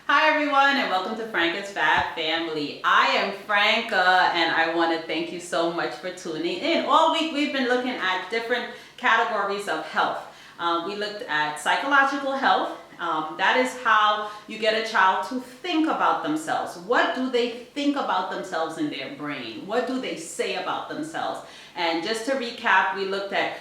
Hi everyone, and welcome to Franka's Fab Family. I am Franka, and I want to thank you so much for tuning in. All week we've been looking at different categories of health. We looked at psychological health. That is how you get a child to think about themselves. What do they think about themselves in their brain? What do they say about themselves? And just to recap, we looked at,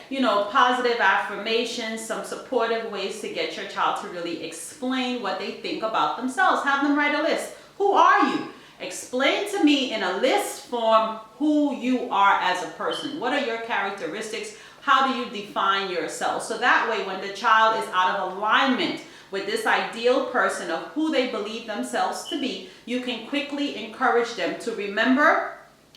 positive affirmations, some supportive ways to get your child to really explain what they think about themselves. Have them write a list. Who are you? Explain to me in a list form who you are as a person. What are your characteristics? How do you define yourself? So that way, when the child is out of alignment with this ideal person of who they believe themselves to be, you can quickly encourage them to remember,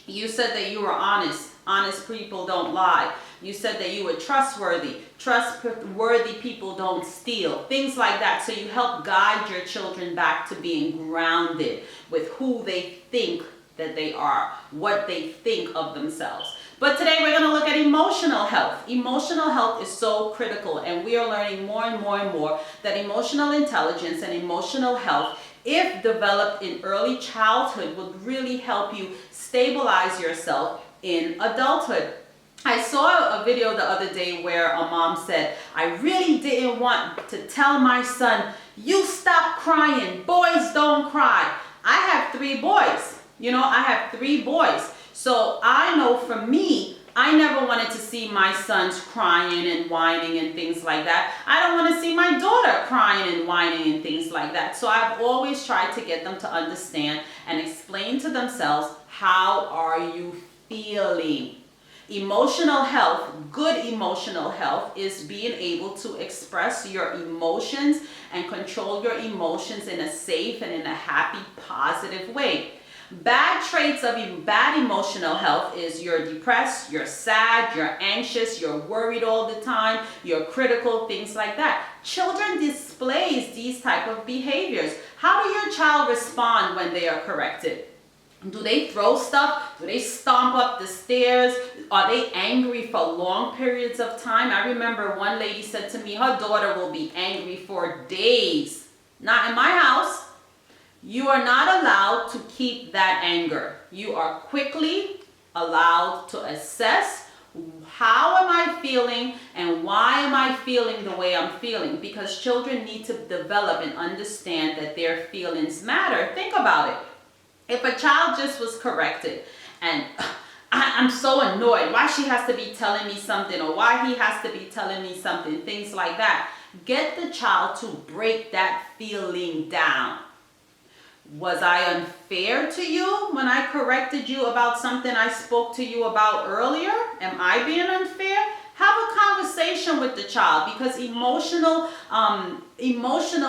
you said that you were honest. Honest people don't lie. You said that you were trustworthy. Trustworthy people don't steal. Things like that. So you help guide your children back to being grounded with who they think that they are, what they think of themselves. But today we're going to look at emotional health. Emotional health is so critical, and we are learning more and more and more that emotional intelligence and emotional health, if developed in early childhood, would really help you stabilize yourself in adulthood. I saw a video the other day where a mom said, I really didn't want to tell my son, you stop crying, boys don't cry. I have 3 boys. I have 3 boys. So I know for me, I never wanted to see my sons crying and whining and things like that. I don't want to see my daughter crying and whining and things like that. So I've always tried to get them to understand and explain to themselves, how are you feeling? Emotional health, good emotional health, is being able to express your emotions and control your emotions in a safe and in a happy, positive way. Bad traits of bad emotional health is you're depressed, you're sad, you're anxious, you're worried all the time, you're critical, things like that. Children displays these type of behaviors. How do your child respond when they are corrected? Do they throw stuff? Do they stomp up the stairs? Are they angry for long periods of time? I remember one lady said to me, her daughter will be angry for days. Not in my house. You are not allowed to keep that anger. You are quickly allowed to assess, how am I feeling and why am I feeling the way I'm feeling? Because children need to develop and understand that their feelings matter. Think about it. If a child just was corrected and I'm so annoyed, why she has to be telling me something, or why he has to be telling me something, things like that. Get the child to break that feeling down. Was I unfair to you when I corrected you about something I spoke to you about earlier? Am I being unfair? Have a conversation with the child, because emotional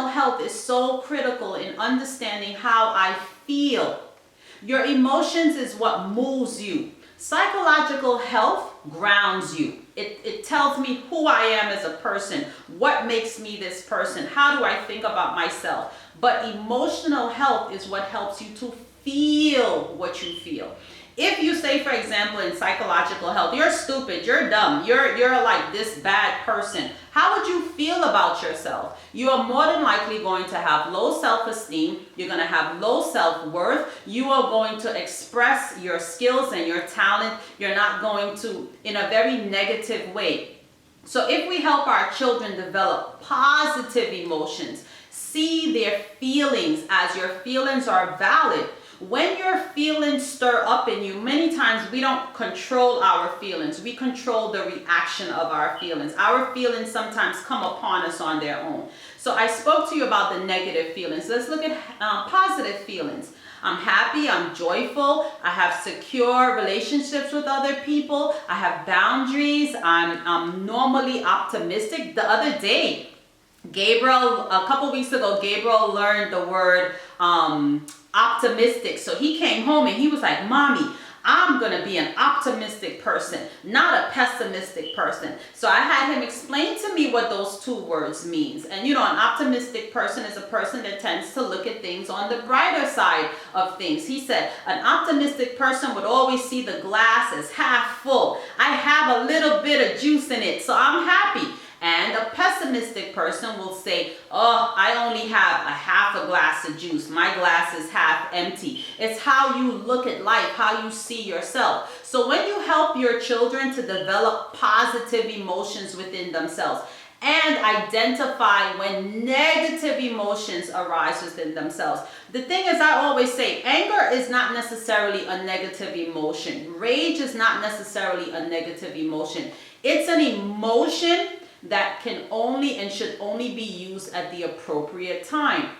health is so critical in understanding how I feel. Your emotions is what moves you. Psychological health grounds you. It tells me who I am as a person, what makes me this person, how do I think about myself. But emotional health is what helps you to feel what you feel. If you say, for example, in psychological health, you're stupid, you're dumb, you're like this bad person, how would you feel about yourself? You are more than likely going to have low self-esteem, you're going to have low self-worth, you are going to express your skills and your talent, you're not going to, in a very negative way. So if we help our children develop positive emotions, see their feelings as your feelings are valid. When your feelings stir up in you, many times we don't control our feelings. We control the reaction of our feelings. Our feelings sometimes come upon us on their own. So I spoke to you about the negative feelings. Let's look at positive feelings. I'm happy, I'm joyful, I have secure relationships with other people, I have boundaries, I'm normally optimistic. The other day, a couple weeks ago, Gabriel learned the word optimistic. So he came home and he was like, Mommy, I'm going to be an optimistic person, not a pessimistic person. So I had him explain to me what those 2 words means. And an optimistic person is a person that tends to look at things on the brighter side of things. He said, an optimistic person would always see the glass as half full. I have a little bit of juice in it, so I'm happy. And a pessimistic person will say, oh, I only have a half a glass of juice. My glass is half empty. It's how you look at life, how you see yourself. So when you help your children to develop positive emotions within themselves and identify when negative emotions arise within themselves. The thing is, I always say, anger is not necessarily a negative emotion. Rage is not necessarily a negative emotion. It's an emotion that can only and should only be used at the appropriate time.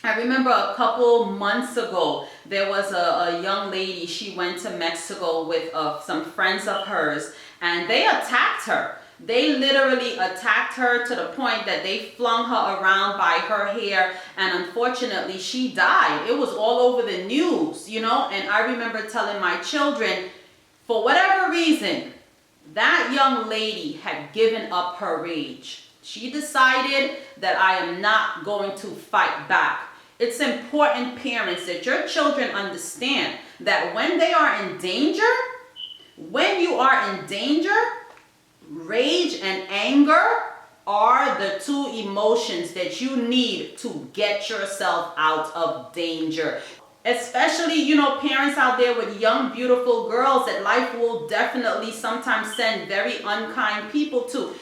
I remember a couple months ago, there was a young lady. She went to Mexico with some friends of hers, and they attacked her. They literally attacked her to the point that they flung her around by her hair, and unfortunately she died. It was all over the news, you know, and I remember telling my children, for whatever reason, that young lady had given up her rage. She decided that I am not going to fight back. It's important, parents, that your children understand that when they are in danger, when you are in danger, rage and anger are the two emotions that you need to get yourself out of danger. Especially, you know, parents out there with young, beautiful girls that life will definitely sometimes send very unkind people to.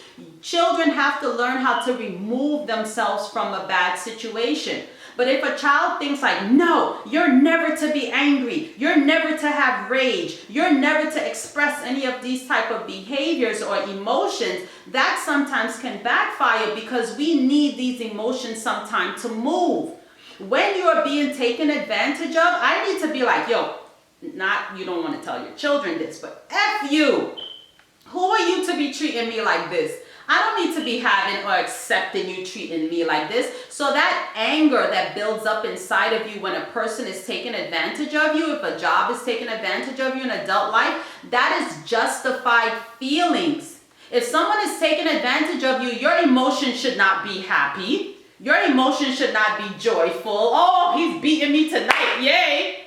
Children have to learn how to remove themselves from a bad situation. But if a child thinks like, no, you're never to be angry, you're never to have rage, you're never to express any of these type of behaviors or emotions, that sometimes can backfire because we need these emotions sometime to move. When you're being taken advantage of, I need to be like, yo, not, you don't want to tell your children this, but F you. Who are you to be treating me like this? I don't need to be having or accepting you treating me like this. So that anger that builds up inside of you when a person is taking advantage of you, if a job is taking advantage of you in adult life, that is justified feelings. If someone is taking advantage of you, your emotions should not be happy. Your emotions should not be joyful. Oh, he's beating me tonight. Yay.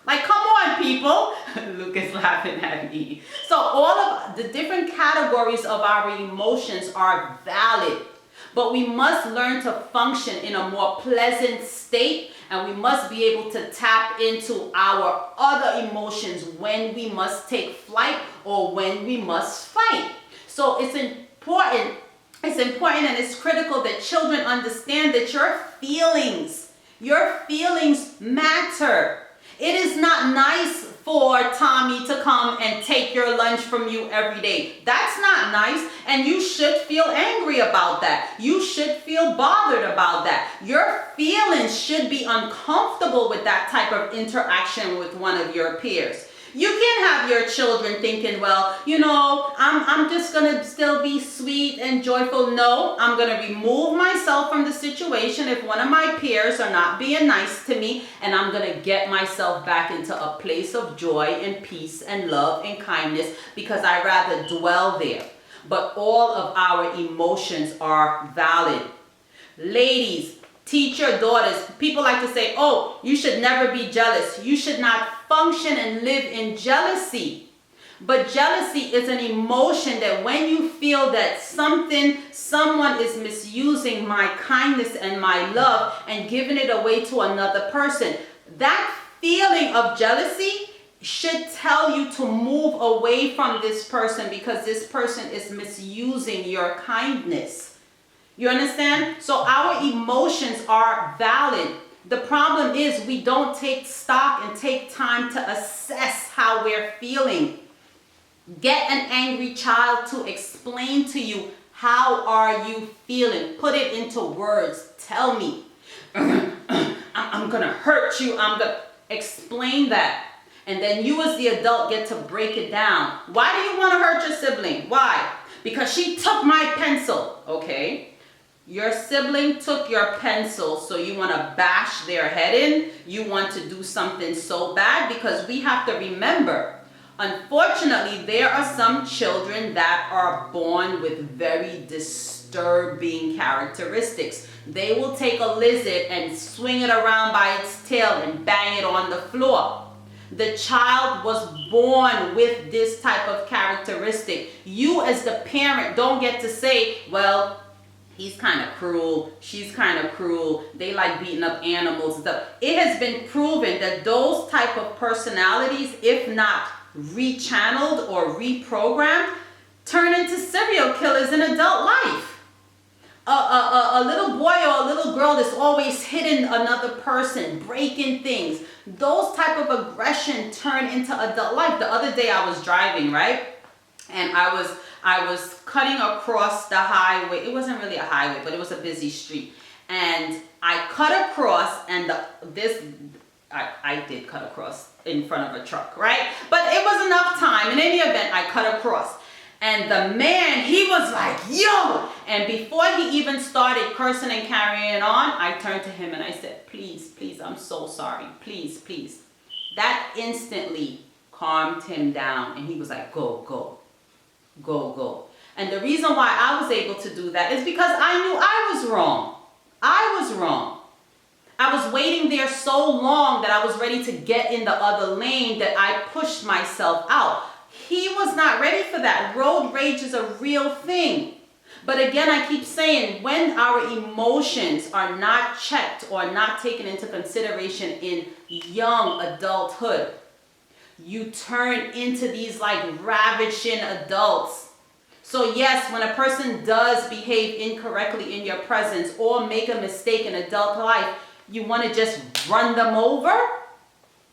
Like, come on, people. Luke is laughing at me. So all of the different categories of our emotions are valid, but we must learn to function in a more pleasant state, and we must be able to tap into our other emotions when we must take flight or when we must fight. So it's important and it's critical that children understand that your feelings matter. It is not nice for Tommy to come and take your lunch from you every day. That's not nice, and you should feel angry about that. You should feel bothered about that. Your feelings should be uncomfortable with that type of interaction with one of your peers. You can't have your children thinking, well, you know, I'm just going to still be sweet and joyful. No, I'm going to remove myself from the situation if one of my peers are not being nice to me, and I'm going to get myself back into a place of joy and peace and love and kindness because I rather dwell there. But all of our emotions are valid. Ladies, teach your daughters. People like to say, oh, you should never be jealous. You should not function and live in jealousy. But jealousy is an emotion that when you feel that someone is misusing my kindness and my love and giving it away to another person, that feeling of jealousy should tell you to move away from this person because this person is misusing your kindness. You understand? So our emotions are valid. The problem is we don't take stock and take time to assess how we're feeling. Get an angry child to explain to you, how are you feeling? Put it into words. Tell me. I'm going to hurt you. I'm going to explain that. And then you as the adult get to break it down. Why do you want to hurt your sibling? Why? Because she took my pencil. Okay. Your sibling took your pencil, so you want to bash their head in? You want to do something so bad? Because we have to remember, unfortunately, there are some children that are born with very disturbing characteristics. They will take a lizard and swing it around by its tail and bang it on the floor. The child was born with this type of characteristic. You as the parent don't get to say, well, he's kind of cruel, she's kind of cruel, they like beating up animals and stuff. It has been proven that those type of personalities, if not rechanneled or reprogrammed, turn into serial killers in adult life. A little boy or a little girl that's always hitting another person, breaking things, those type of aggression turn into adult life. The other day I was driving, right? And I was cutting across the highway. It wasn't really a highway, but it was a busy street. And I cut across, and I did cut across in front of a truck, right? But it was enough time. In any event, I cut across. And the man, he was like, yo! And before he even started cursing and carrying on, I turned to him and I said, please, please, I'm so sorry. Please, please. That instantly calmed him down. And he was like, go, go, go, go. And the reason why I was able to do that is because I knew I was wrong. I was wrong. I was waiting there so long that I was ready to get in the other lane that I pushed myself out. He was not ready for that. Road rage is a real thing. But again, I keep saying, when our emotions are not checked or not taken into consideration in young adulthood, you turn into these like ravaging adults. So yes, when a person does behave incorrectly in your presence or make a mistake in adult life, you want to just run them over.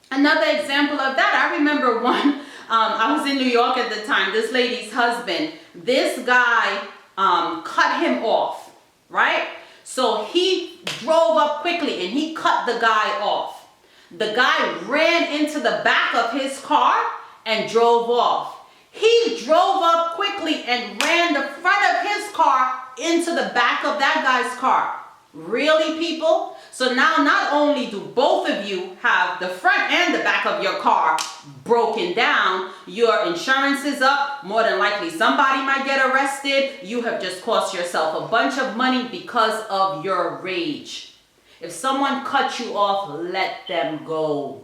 Another example of that, I remember one, I was in New York at the time, this lady's husband, this guy cut him off, right? So he drove up quickly and he cut the guy off. The guy ran into the back of his car and drove off. He drove up quickly and ran the front of his car into the back of that guy's car. Really, people? So now not only do both of you have the front and the back of your car broken down, your insurance is up, more than likely somebody might get arrested. You have just cost yourself a bunch of money because of your rage. If someone cuts you off, let them go.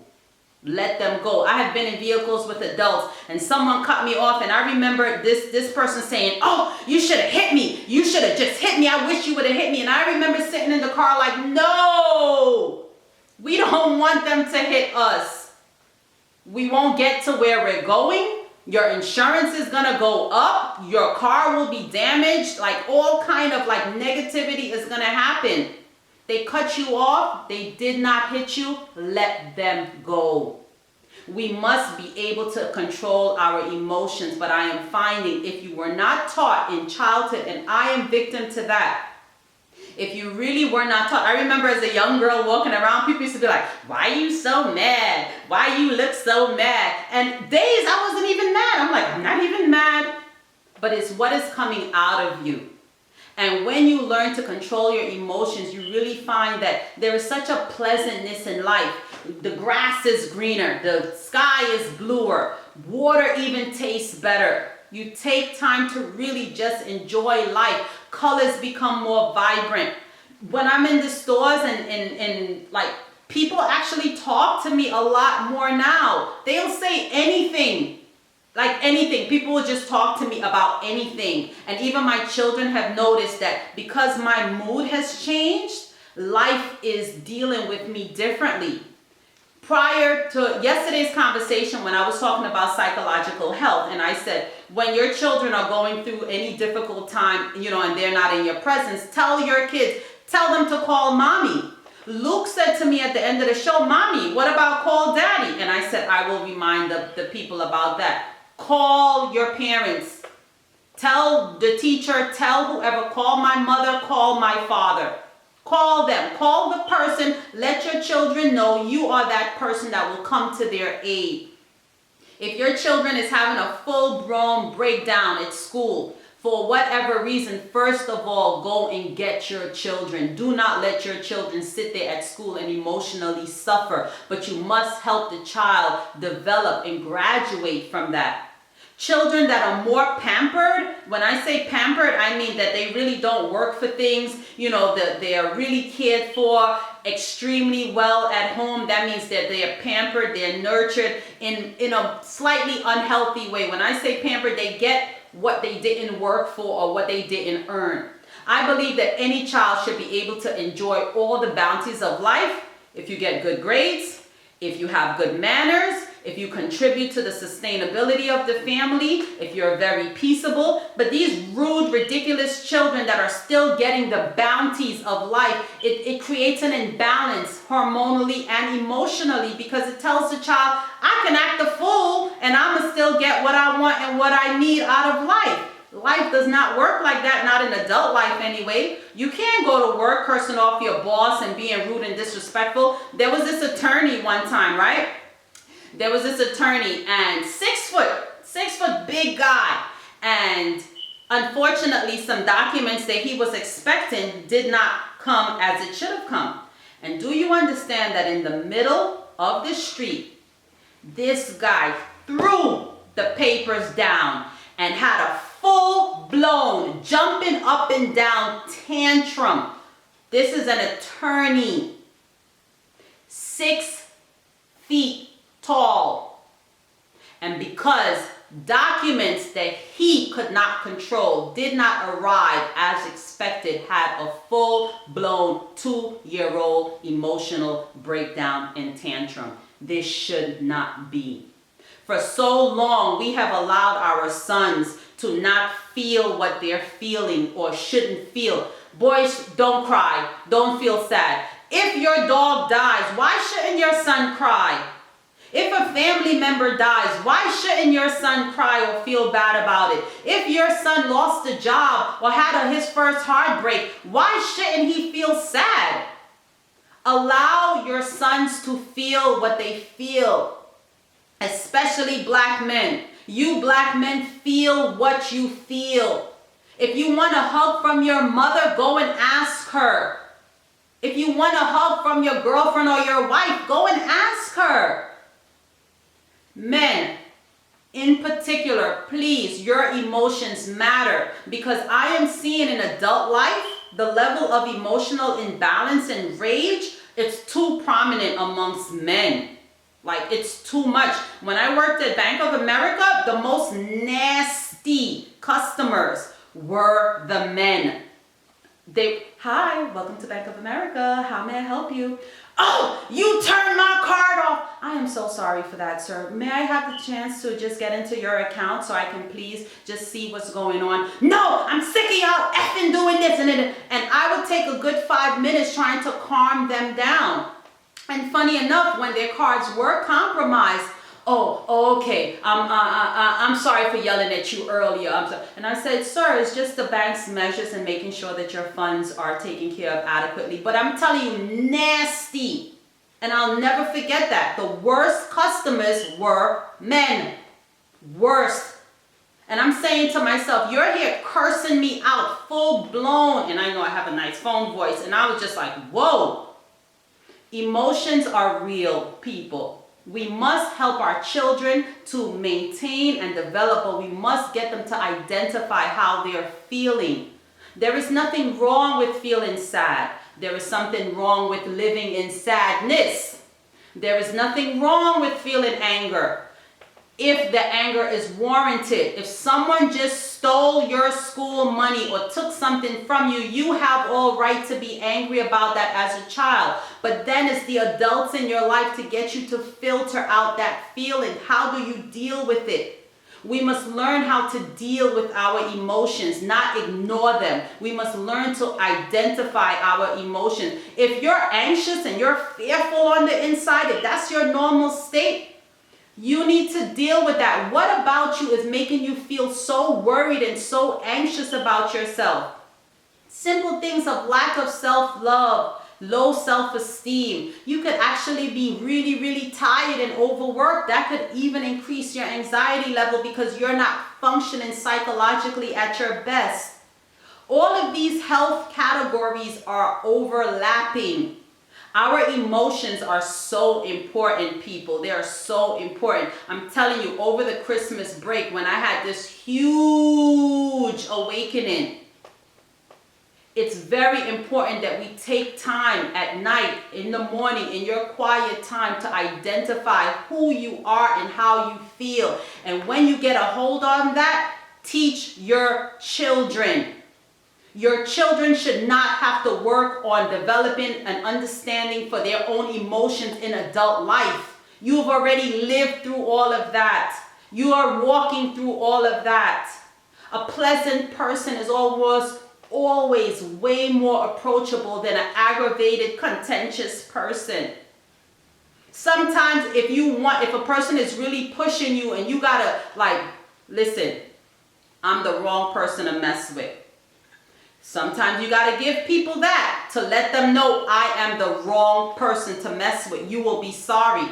Let them go. I have been in vehicles with adults and someone cut me off, and I remember this person saying, oh, you should have hit me. You should have just hit me. I wish you would have hit me. And I remember sitting in the car like, no, we don't want them to hit us. We won't get to where we're going. Your insurance is going to go up. Your car will be damaged. Like all kind of like negativity is going to happen. They cut you off, they did not hit you, let them go. We must be able to control our emotions, but I am finding if you were not taught in childhood, and I am victim to that, if you really were not taught. I remember as a young girl walking around, people used to be like, why are you so mad? Why you look so mad? And days I wasn't even mad. I'm like, I'm not even mad, but it's what is coming out of you. And when you learn to control your emotions, you really find that there is such a pleasantness in life. The grass is greener, the sky is bluer, water even tastes better. You take time to really just enjoy life. Colors become more vibrant. When I'm in the stores and like people actually talk to me a lot more now. They'll say anything. Like anything. People will just talk to me about anything. And even my children have noticed that because my mood has changed, life is dealing with me differently. Prior to yesterday's conversation, when I was talking about psychological health, and I said, when your children are going through any difficult time, and they're not in your presence, tell your kids, tell them to call mommy. Luke said to me at the end of the show, mommy, what about call daddy? And I said, I will remind the people about that. Call your parents. Tell the teacher, tell whoever, call my mother, call my father. Call them, call the person, let your children know you are that person that will come to their aid. If your children is having a full-blown breakdown at school, for whatever reason, first of all, go and get your children. Do not let your children sit there at school and emotionally suffer, but you must help the child develop and graduate from that. Children that are more pampered, when I say pampered, I mean that they really don't work for things, that they are really cared for extremely well at home. That means that they are pampered, they're nurtured in a slightly unhealthy way. When I say pampered, they get what they didn't work for or what they didn't earn. I believe that any child should be able to enjoy all the bounties of life if you get good grades, if you have good manners, if you contribute to the sustainability of the family, if you're very peaceable. But these rude, ridiculous children that are still getting the bounties of life, it creates an imbalance hormonally and emotionally, because it tells the child, I can act a fool and I'm gonna still get what I want and what I need out of life. Life does not work like that, not in adult life anyway. You can't go to work cursing off your boss and being rude and disrespectful. There was this attorney one time, right? There was this attorney, and 6 foot big guy, and unfortunately some documents that he was expecting did not come as it should have come. And do you understand that in the middle of the street, this guy threw the papers down and had a full-blown jumping up and down tantrum? This is an attorney, 6 feet tall, and because documents that he could not control did not arrive as expected, had a full-blown 2-year-old emotional breakdown and tantrum. This should not be. For so long, we have allowed our sons to not feel what they're feeling or shouldn't feel. Boys, don't cry. Don't feel sad. If your dog dies, why shouldn't your son cry? If a family member dies, why shouldn't your son cry or feel bad about it? If your son lost a job or had his first heartbreak, why shouldn't he feel sad? Allow your sons to feel what they feel, especially black men. You black men, feel what you feel. If you want a hug from your mother, go and ask her. If you want a hug from your girlfriend or your wife, go and ask her. Men, in particular, please, your emotions matter, because I am seeing in adult life the level of emotional imbalance and rage. It's too prominent amongst men. Like, it's too much. When I worked at Bank of America, the most nasty customers were the men. Hi, welcome to Bank of America. How may I help you? Oh, you turned my card off. I am so sorry for that, sir. May I have the chance to just get into your account so I can please just see what's going on? No, I'm sick of y'all effing doing this. And I would take a good 5 minutes trying to calm them down. And funny enough, when their cards were compromised, okay, I'm sorry for yelling at you earlier. And I said, sir, it's just the bank's measures and making sure that your funds are taken care of adequately. But I'm telling you, nasty. And I'll never forget that. The worst customers were men. Worst. And I'm saying to myself, you're here cursing me out full blown. And I know I have a nice phone voice. And I was just like, whoa. Emotions are real, people. We must help our children to maintain and develop, but we must get them to identify how they are feeling. There is nothing wrong with feeling sad. There is something wrong with living in sadness. There is nothing wrong with feeling anger, if the anger is warranted. If someone just stole your school money or took something from you, you have all right to be angry about that as a child. But then it's the adults in your life to get you to filter out that feeling. How do you deal with it? We must learn how to deal with our emotions, not ignore them. We must learn to identify our emotions. If you're anxious and you're fearful on the inside, if that's your normal state, you need to deal with that. What about you is making you feel so worried and so anxious about yourself? Simple things of lack of self-love, low self-esteem. You could actually be really, really tired and overworked. That could even increase your anxiety level because you're not functioning psychologically at your best. All of these health categories are overlapping. Our emotions are so important, people. They are so important. I'm telling you, over the Christmas break, when I had this huge awakening, it's very important that we take time at night, in the morning, in your quiet time to identify who you are and how you feel. And when you get a hold on that, teach your children. Your children should not have to work on developing an understanding for their own emotions in adult life. You've already lived through all of that. You are walking through all of that. A pleasant person is always way more approachable than an aggravated, contentious person. Sometimes if a person is really pushing you and you gotta listen, I'm the wrong person to mess with. Sometimes you got to give people that to let them know I am the wrong person to mess with. You will be sorry.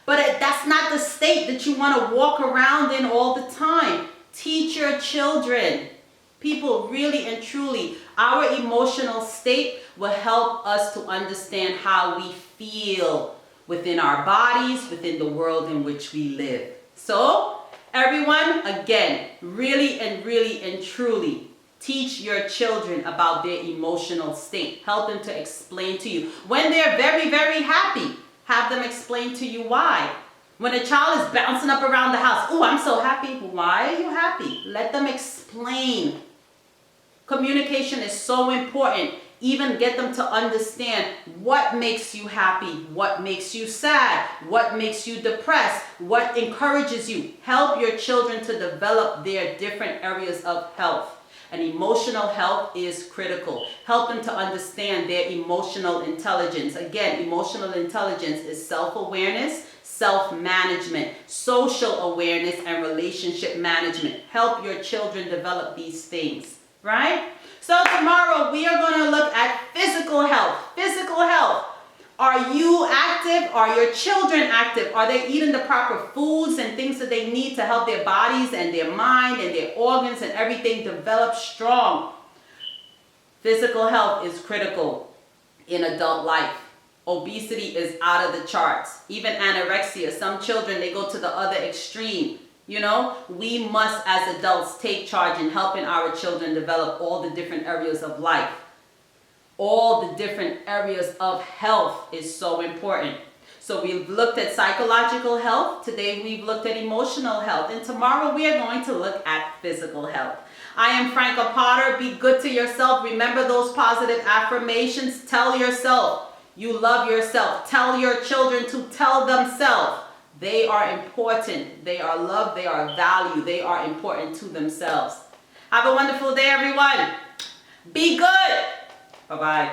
But that's not the state that you want to walk around in all the time. Teach your children. People, really and truly, our emotional state will help us to understand how we feel within our bodies, within the world in which we live. So, everyone, again, really and truly, teach your children about their emotional state. Help them to explain to you. When they're very, very happy, have them explain to you why. When a child is bouncing up around the house, oh, I'm so happy. Why are you happy? Let them explain. Communication is so important. Even get them to understand what makes you happy, what makes you sad, what makes you depressed, what encourages you. Help your children to develop their different areas of health. And emotional health is critical. Help them to understand their emotional intelligence. Again, emotional intelligence is self-awareness, self-management, social awareness, and relationship management. Help your children develop these things, right? So tomorrow we are going to look at physical health. Physical health. Are you active? Are your children active? Are they eating the proper foods and things that they need to help their bodies and their mind and their organs and everything develop strong? Physical health is critical in adult life. Obesity is out of the charts. Even anorexia. Some children, they go to the other extreme. You know, we must as adults take charge in helping our children develop all the different areas of life. All the different areas of health is so important. So we've looked at psychological health. Today we've looked at emotional health. And tomorrow we are going to look at physical health. I am Franka Potter. Be good to yourself. Remember those positive affirmations. Tell yourself you love yourself. Tell your children to tell themselves they are important. They are loved. They are valued. They are important to themselves. Have a wonderful day, everyone. Be good. Bye-bye.